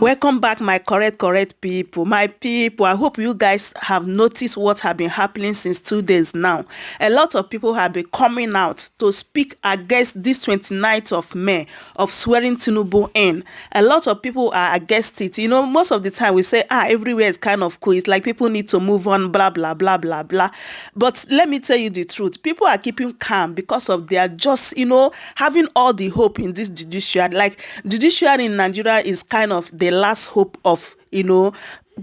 Welcome back, my correct people. My people, I hope you guys have noticed what have been happening since 2 days now. A lot of people have been coming out to speak against this 29th of May of swearing Tinubu in. A lot of people are against it. You know, most of the time we say, everywhere is kind of cool. It's like people need to move on, blah, blah, blah, blah, blah. But let me tell you the truth. People are keeping calm because of they are just, having all the hope in this judiciary. Like, judiciary in Nigeria is kind of the last hope of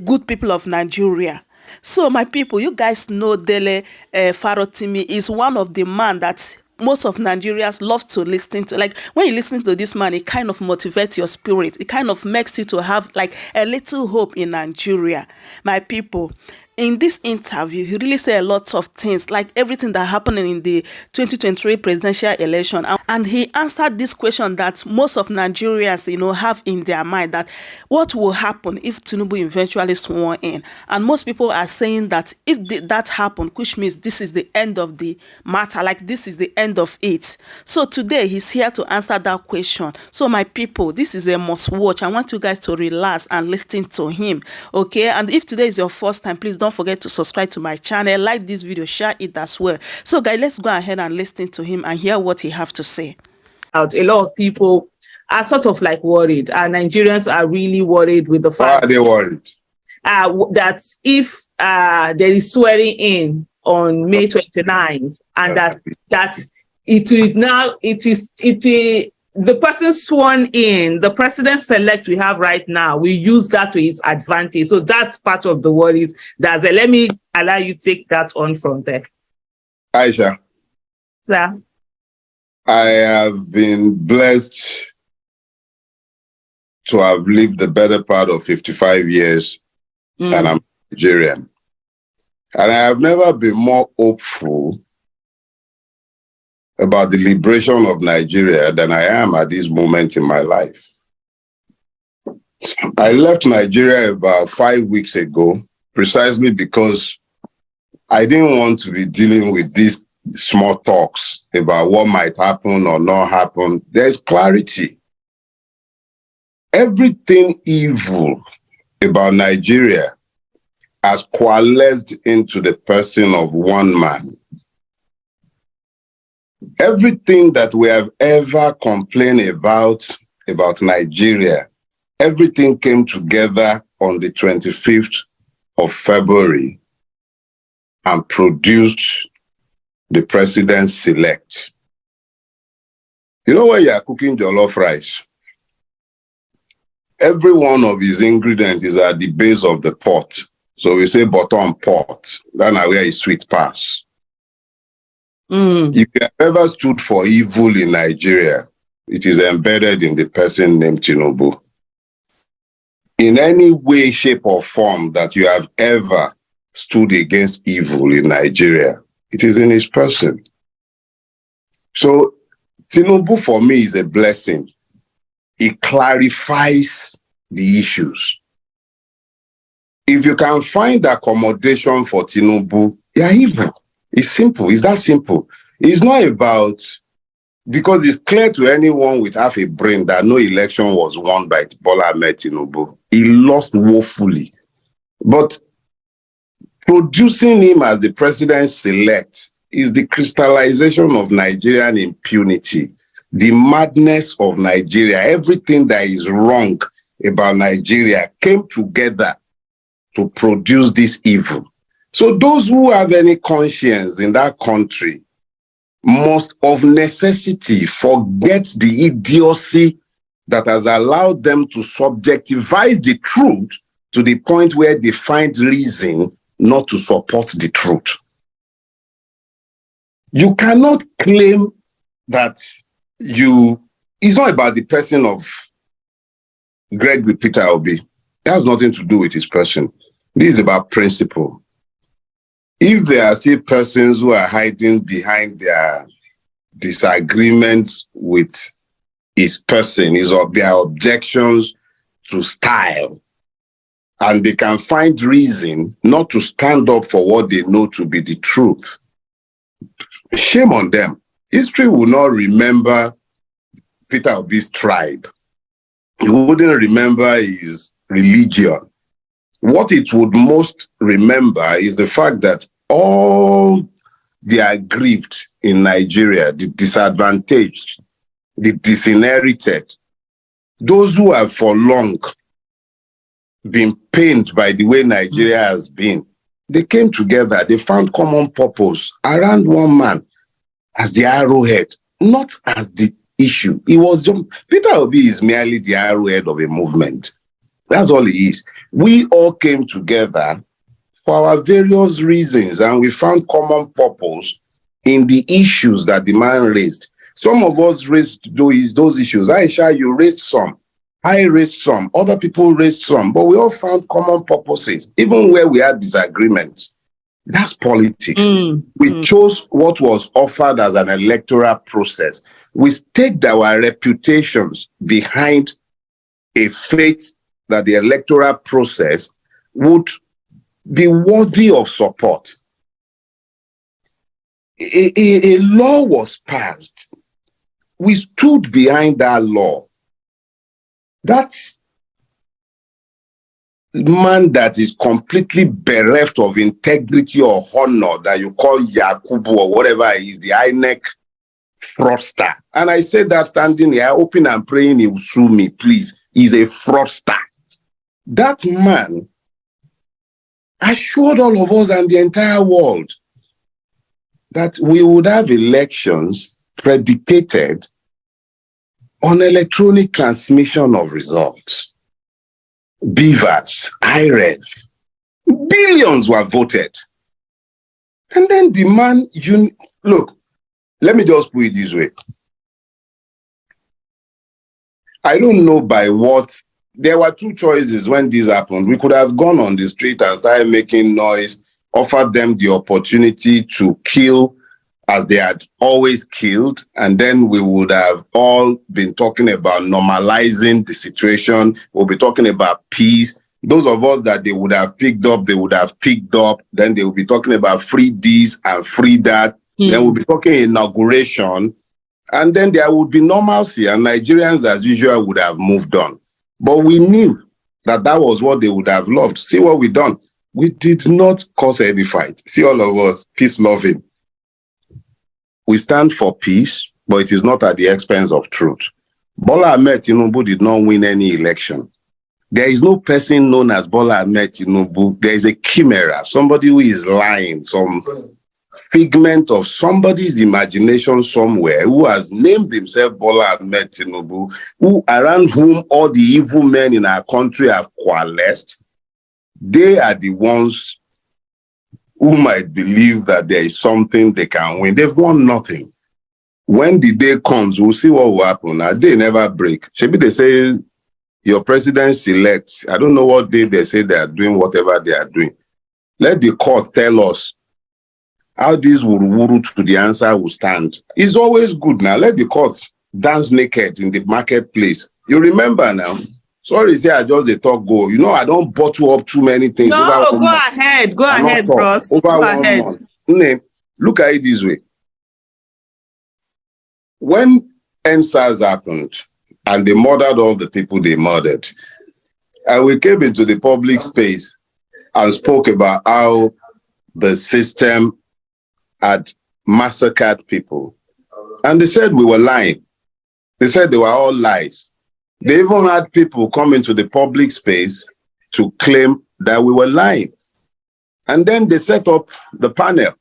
good people of Nigeria. So my people, you guys know Dele Farotimi is one of the man that most of Nigerians love to listen to. Like, when you listen to this man, it kind of motivates your spirit. It kind of makes you to have like a little hope in Nigeria. My people, in this interview, he really said a lot of things, like everything that happened in the 2023 presidential election. And he answered this question that most of Nigerians, have in their mind, that what will happen if Tinubu eventually sworn in? And most people are saying that if that happened, which means this is the end of the matter, like this is the end of it. So today, he's here to answer that question. So my people, this is a must watch. I want you guys to relax and listen to him, okay? And if today is your first time, please don't forget to subscribe to my channel, like this video, share it as well. So guys, let's go ahead and listen to him and hear what he have to say. A lot of people are sort of like worried, and Nigerians are really worried with the fact. Why are they worried? That if there is swearing in on May 29th, and that it will the person sworn in, the president-elect we have right now, we use that to his advantage. So that's part of the worries. Let me allow you to take that on from there. Aisha. Yeah. I have been blessed to have lived the better part of 55 years, and I'm Nigerian. And I have never been more hopeful about the liberation of Nigeria than I am at this moment in my life. I left Nigeria about 5 weeks ago, precisely because I didn't want to be dealing with these small talks about what might happen or not happen. There's clarity. Everything evil about Nigeria has coalesced into the person of one man. Everything that we have ever complained about Nigeria, everything came together on the 25th of February and produced the president-elect. You know, when you are cooking jollof rice, every one of his ingredients is at the base of the pot. So we say bottom pot. That's where his sweet pass. If you have ever stood for evil in Nigeria, it is embedded in the person named Tinubu. In any way, shape, or form that you have ever stood against evil in Nigeria, it is in his person. So Tinubu for me is a blessing. It clarifies the issues. If you can find accommodation for Tinubu, you are evil. It's simple. It's that simple. It's not about, because it's clear to anyone with half a brain that no election was won by Bola Ahmed Tinubu. He lost woefully. But producing him as the president-elect is the crystallization of Nigerian impunity, the madness of Nigeria. Everything that is wrong about Nigeria came together to produce this evil. So those who have any conscience in that country must of necessity forget the idiocy that has allowed them to subjectivize the truth to the point where they find reason not to support the truth. You cannot claim that it's not about the person of Gregory Peter Obi. It has nothing to do with his person. This is about principle. If there are still persons who are hiding behind their disagreements with his person, their objections to style, and they can find reason not to stand up for what they know to be the truth, shame on them. History will not remember Peter Obi's tribe It wouldn't remember his religion. What it would most remember is the fact that all the aggrieved in Nigeria, the disadvantaged, the disinherited, those who have for long been pained by the way Nigeria has been, they came together, they found common purpose around one man as the arrowhead, not as the issue. It was just, Peter Obi is merely the arrowhead of a movement. That's all he is. We all came together for our various reasons, and we found common purpose in the issues that the man raised. Some of us raised those issues. Aisha, you raised some. I raised some. Other people raised some. But we all found common purposes, even where we had disagreements. That's politics. We chose what was offered as an electoral process. We staked our reputations behind a faith that the electoral process would be worthy of support. A law was passed. We stood behind that law. That man that is completely bereft of integrity or honor that you call Yakubu or whatever he is, the INEC fraudster. And I say that standing here, hoping and praying he will sue me, please. He's a fraudster. That man assured all of us and the entire world that we would have elections predicated on electronic transmission of results. Beavers, IRES, billions were voted. And then the man, look, let me just put it this way. I don't know by what, there were two choices when this happened. We could have gone on the street and started making noise, offered them the opportunity to kill as they had always killed, and then we would have all been talking about normalizing the situation. We'll be talking about peace. Those of us that they would have picked up, they would have picked up. Then they will be talking about free this and free that. Then we'll be talking inauguration. And then there would be normalcy, and Nigerians, as usual, would have moved on. But we knew that that was what they would have loved. See what we done. We did not cause any fight. See all of us, peace-loving. We stand for peace, but it is not at the expense of truth. Bola Ahmed Tinubu did not win any election. There is no person known as Bola Ahmed Tinubu. There is a chimera, somebody who is lying, some figment of somebody's imagination somewhere, who has named himself Bola Ahmed Tinubu, around whom all the evil men in our country have coalesced. They are the ones who might believe that there is something they can win. They've won nothing. When the day comes, we'll see what will happen. Now, they never break. Maybe they say your president selects. I don't know what day they say they are doing whatever they are doing. Let the court tell us how this wuru to the answer will stand. It's always good now. Let the court dance naked in the marketplace. You remember now? Sorry, say I just a talk go. You know, I don't bottle up too many things. No, go ahead. Go ahead, bros. Over go 1 ahead. month. Look at it this way. When NSAS happened and they murdered all the people they murdered, and we came into the public space and spoke about how the system had massacred people. And they said we were lying. They said they were all lies. They even had people come into the public space to claim that we were lying. And then they set up the panel,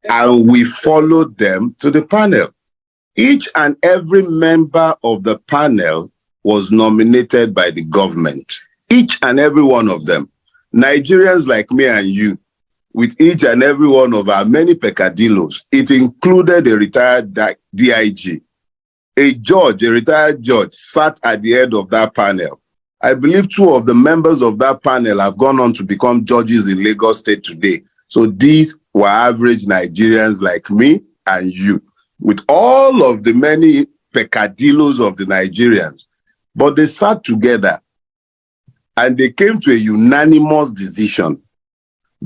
and we followed them to the panel. Each and every member of the panel was nominated by the government. Each and every one of them. Nigerians like me and you, with each and every one of our many peccadillos. It included a retired DIG. A judge, a retired judge, sat at the head of that panel. I believe 2 of the members of that panel have gone on to become judges in Lagos State today. So these were average Nigerians like me and you, with all of the many peccadillos of the Nigerians. But they sat together and they came to a unanimous decision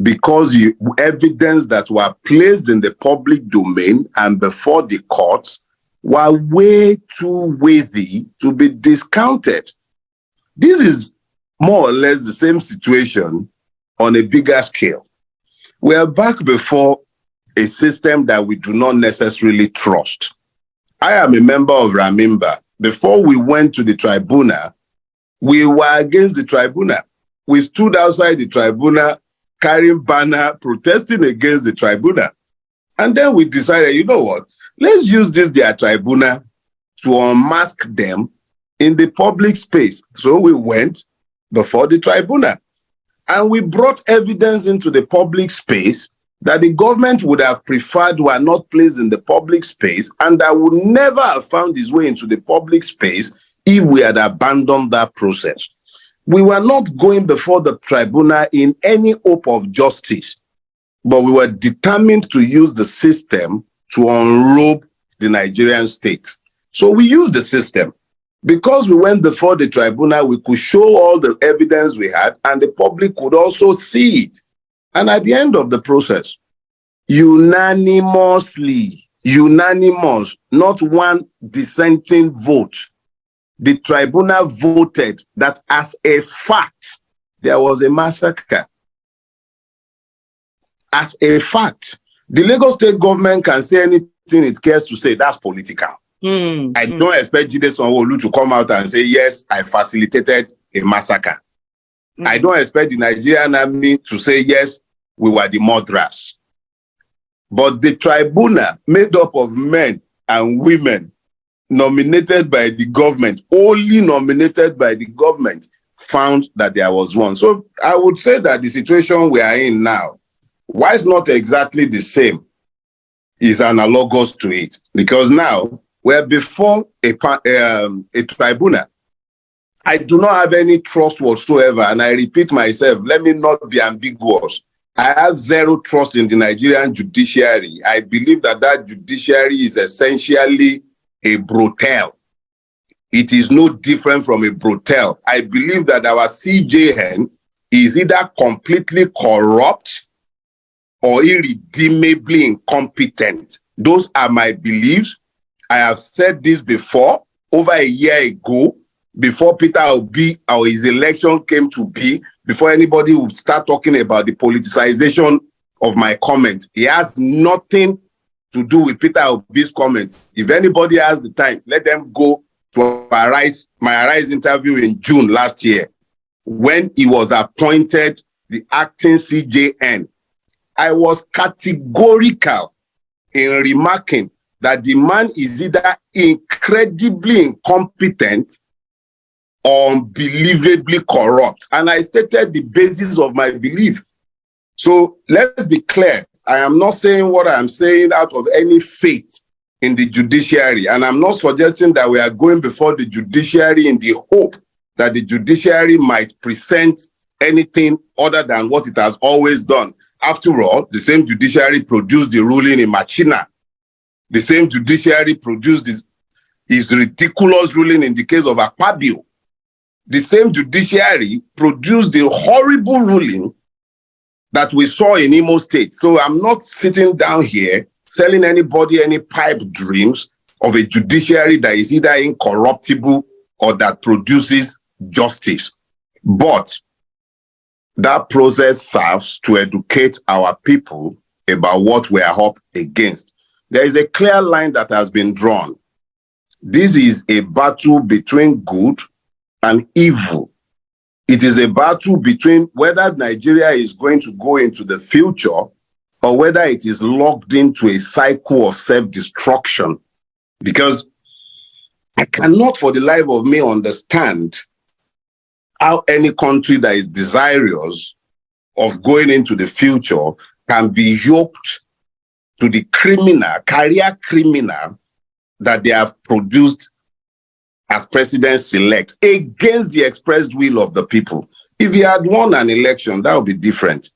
because evidence that were placed in the public domain and before the courts were way too weighty to be discounted. This is more or less the same situation on a bigger scale. We are back before a system that we do not necessarily trust. I am a member of Ramimba. Before we went to the tribunal, we were against the tribunal. We stood outside the tribunal carrying banner, protesting against the tribunal. And then we decided, you know what? Let's use their tribunal to unmask them in the public space. So we went before the tribunal and we brought evidence into the public space that the government would have preferred were not placed in the public space and that would never have found its way into the public space if we had abandoned that process. We were not going before the tribunal in any hope of justice, but we were determined to use the system to unrobe the Nigerian state. So we used the system. Because we went before the tribunal, we could show all the evidence we had, and the public could also see it. And at the end of the process, unanimous, not one dissenting vote, the tribunal voted that as a fact, there was a massacre. As a fact, the Lagos state government can say anything it cares to say. That's political. I don't expect Jide Sanwo-Olu to come out and say, yes, I facilitated a massacre. I don't expect the Nigerian army to say, yes, we were the murderers. But the tribunal, made up of men and women, nominated by the government, only nominated by the government, found that there was one. So I would say that the situation we are in now, why it's not exactly the same, is analogous to it. Because now, we're before a tribunal. I do not have any trust whatsoever, and I repeat myself, let me not be ambiguous. I have zero trust in the Nigerian judiciary. I believe that judiciary is essentially a brothel. It is no different from a brothel. I believe that our CJN is either completely corrupt or irredeemably incompetent. Those are my beliefs. I have said this before, over a year ago, before Peter Obi or his election came to be, before anybody would start talking about the politicization of my comment. It has nothing to do with Peter Obi's comments. If anybody has the time, let them go to my Arise interview in June last year, when he was appointed the acting CJN. I was categorical in remarking that the man is either incredibly incompetent or unbelievably corrupt. And I stated the basis of my belief. So let's be clear. I am not saying what I'm saying out of any faith in the judiciary. And I'm not suggesting that we are going before the judiciary in the hope that the judiciary might present anything other than what it has always done. After all, the same judiciary produced the ruling in Machina. The same judiciary produced his ridiculous ruling in the case of Akpabio. The same judiciary produced the horrible ruling that we saw in Imo State. So I'm not sitting down here selling anybody any pipe dreams of a judiciary that is either incorruptible or that produces justice. But that process serves to educate our people about what we are up against. There is a clear line that has been drawn. This is a battle between good and evil. It is a battle between whether Nigeria is going to go into the future or whether it is locked into a cycle of self-destruction. Because I cannot for the life of me understand how any country that is desirous of going into the future can be yoked to the career criminal that they have produced as president-elect against the expressed will of the people. If he had won an election, that would be different.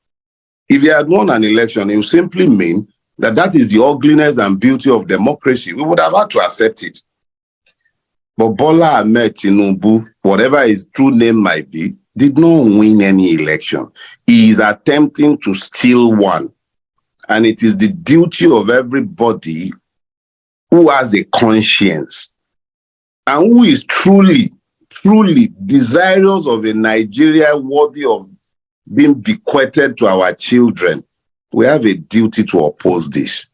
If he had won an election, it would simply mean that is the ugliness and beauty of democracy. We would have had to accept it. But Bola Ahmed Tinubu, whatever his true name might be, did not win any election. He is attempting to steal one. And it is the duty of everybody who has a conscience, and who is truly, truly desirous of a Nigeria worthy of being bequeathed to our children, we have a duty to oppose this.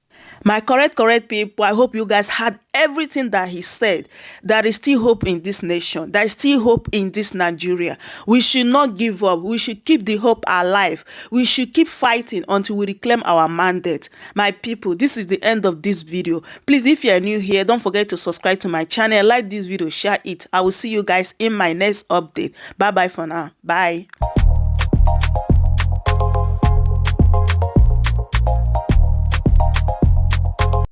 My correct people, I hope you guys had everything that he said. There is still hope in this nation. There is still hope in this Nigeria. We should not give up. We should keep the hope alive. We should keep fighting until we reclaim our mandate. My people, this is the end of this video. Please, if you are new here, don't forget to subscribe to my channel, like this video, share it. I will see you guys in my next update. Bye bye for now. Bye.